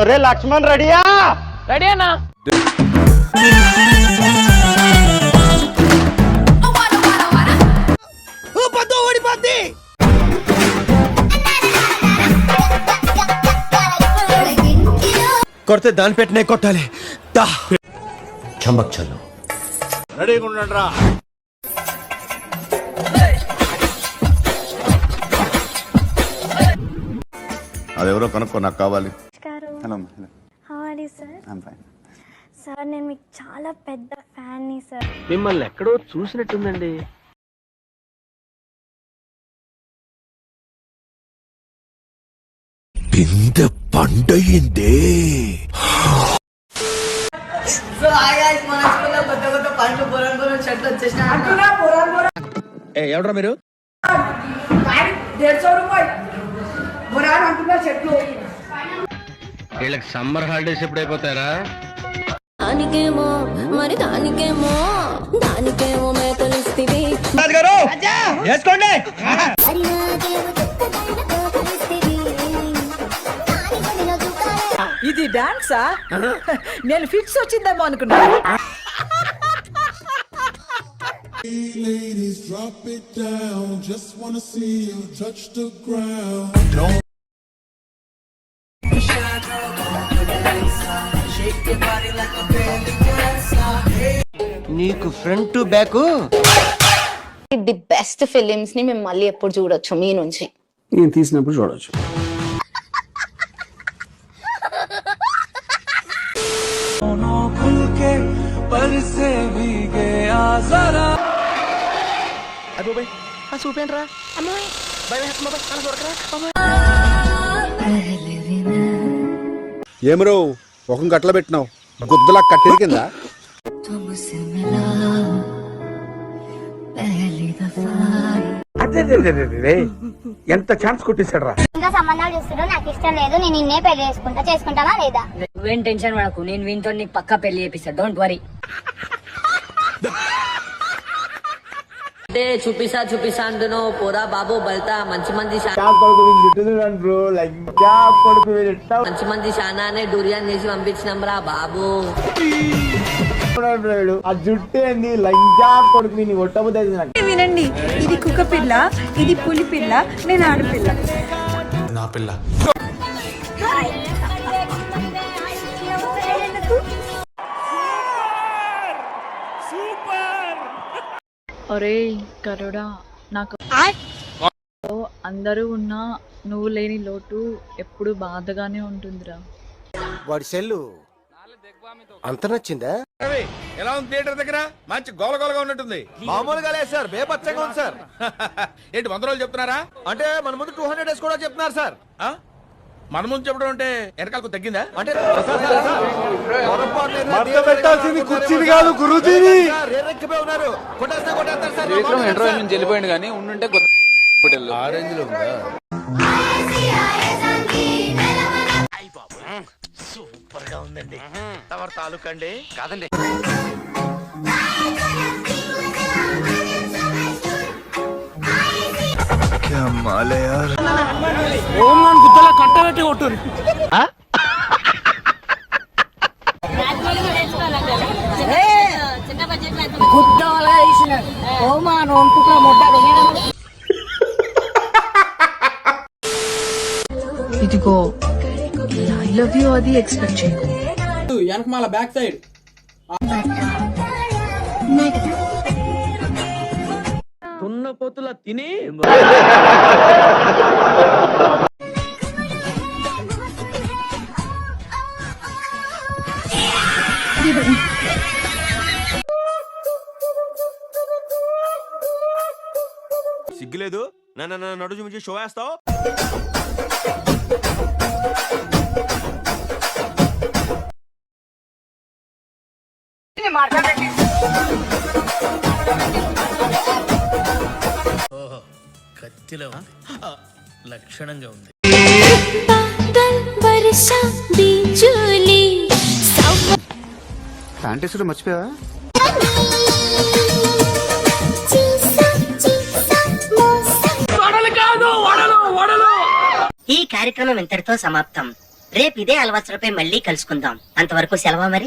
రే లక్ష్మణ్ రెడీయా? రెడీ అన్నా. కొడితే దాని పెట్టినే కొట్టాలి. చంబక్ చల్లు. రెడీగా ఉండండి రా. అదెవరో కనుక్కో, నాకు కావాలి. హలో సార్, నేను మీకు చాలా పెద్ద ఫ్యాన్ని సార్. మిమ్మల్ని ఎక్కడో చూసినట్టుందండి. బిందె పండయిందే. ఎవడ్రా మీరు? వీళ్ళకి సమ్మర్ హాలిడేస్ ఎప్పుడు అయిపోతారా? దానికేమో మరి దానికేమో మేతలిస్తివి. వేసుకోండి. ఇది డాన్సా? నేను ఫిక్స్ వచ్చిందేమో అనుకున్నా. Ladies, drop it down. Just wanna see you touch the ground. నీకు front to back the best films ని మేము మళ్ళీ ఎప్పుడు చూడొచ్చు మీ నుంచి? నేను తీసినప్పుడు చూడొచ్చు. చూపేంట్రా ఏమరో ఒక గట్ల పెట్టినావు, గుద్దలా కట్టేది కింద. ఎంత ఛాన్స్ కొట్టేశాడు రా. ఇంకా సంబంధాలు చూస్తున్నాడు, నాకు ఇష్టం లేదు, నేను నిన్నే పెళ్లి చేసుకుంటావా లేదా? నువ్వేం టెన్షన్ పడకు, నేను వీంతో నీకు పక్కా పెళ్లి చేపిస్తా. Don't worry. చూపిస్తా అంటున్నావు పోరా బాబు బల్తా. మంచి మంది శానానే డూరియాన్ చేసి పంపించినాం రా బాబు. ఆ జుట్టు ఏంది లంజా కొడుకు, నీ ఒట్టబుద్ది. వినండి, ఇది కుక్క పిల్ల, ఇది పులి పిల్ల, నేను ఆడపిల్ల. నా పిల్ల. ఒరే కరుడా, నాకు అందరూ ఉన్నా నువ్వు లేని లోటు ఎప్పుడు బాధగానే ఉంటుందిరా. వాడి సెల్లు అంత నచ్చిందా? ఎలా ఉంది థియేటర్ దగ్గర? మంచి గోలగోలగా ఉన్నట్టుంది. మామూలుగా లేదు సార్, బేపచ్చగా ఉంది సార్. ఏంటి 100 రోజులు చెప్తున్నారా? అంటే మన ముందు 200 డేస్ కూడా చెప్తున్నారు సార్. మన ముందు చెప్పడం అంటే వెనకాలకు తగ్గిందా? అంటే పెట్టాల్సింది కుర్చీని కాదు, గురుజీని. ఉన్నారు కొట్టేస్తారు సార్. వెళ్ళిపోయింది కానీ ఉండుంటే ఆరెంజ్ లో ఉందా? సూపర్ గా ఉందండి. తమరు తాలూకండి కాదండి. గుద్దలా కట్టబెట్టి కొట్టు. ఇదిగో ఐ లవ్ యూ అది ఎక్స్పెక్ట్ చేయకు. వెనకమాల బ్యాక్ సైడ్ తున్న పోతులా తిని సిగ్గులేదు నన్ను నడు చూపించి షో వేస్తావు. కత్తిలో లక్షణంగా ఉంది. ఫ్యాంటసీలో మర్చిపోయావా? ఈ కార్యక్రమం ఇంతటితో సమాప్తం. రేపు ఇదే అలవాసులపై మళ్ళీ కలుసుకుందాం. అంతవరకు సెలవా మరి.